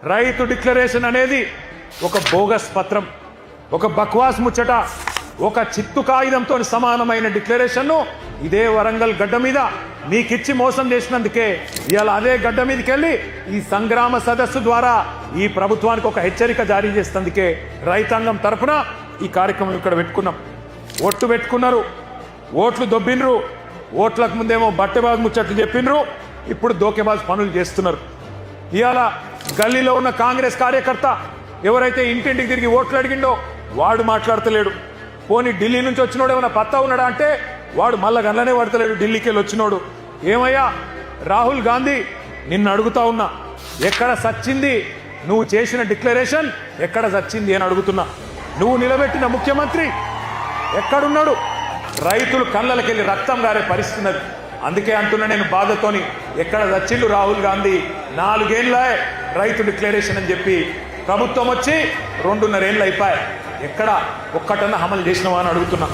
రైతు డిక్లరేషన్ అనేది ఒక బోగస్ పత్రం, ఒక బక్వాస్ ముచ్చట, ఒక చిత్తు కాగితంతో సమానమైన డిక్లరేషన్ను ఇదే వరంగల్ గడ్డ మీద మీకిచ్చి మోసం చేసినందుకే ఇవాళ అదే గడ్డ మీదకి వెళ్ళి ఈ సంగ్రామ సదస్సు ద్వారా ఈ ప్రభుత్వానికి ఒక హెచ్చరిక జారీ చేసేందుకే రైతాంగం తరఫున ఈ కార్యక్రమం ఇక్కడ పెట్టుకున్నాం. ఓట్లు పెట్టుకున్నారు, ఓట్లు దొబ్బినరు, ఓట్లకు ముందేమో బట్టెబాజు ముచ్చట్లు చెప్పినరు, ఇప్పుడు దోకేబాజు పనులు చేస్తున్నారు. ఇవాళ గల్లీలో ఉన్న కాంగ్రెస్ కార్యకర్త ఎవరైతే ఇంటింటికి తిరిగి ఓట్లు అడిగిండో వాడు మాట్లాడతలేడు. పోనీ ఢిల్లీ నుంచి వచ్చినోడు ఏమైనా పత్తా ఉన్నాడా అంటే వాడు మళ్ళా గల్లనే పడతలేడు. ఢిల్లీకి వెళ్ళి వచ్చినోడు ఏమయ్యా రాహుల్ గాంధీ, నిన్ను అడుగుతా ఉన్నా, ఎక్కడ సచ్చింది నువ్వు చేసిన డిక్లరేషన్, ఎక్కడ సచ్చింది అని అడుగుతున్నా. నువ్వు నిలబెట్టిన ముఖ్యమంత్రి ఎక్కడున్నాడు? రైతులు కళ్ళకెళ్ళి రక్తం గారే పరిస్థితున్నది. అందుకే అంటున్నా నేను బాధతోని, ఎక్కడ చచ్చిండు రాహుల్ గాంధీ? 4 ఏళ్ళ రైతు డిక్లరేషన్ అని చెప్పి ప్రభుత్వం వచ్చి 2.5 ఏళ్ళు అయిపోయాయి. ఎక్కడ ఒక్కటన్నా అమలు చేసినవా అని అడుగుతున్నా.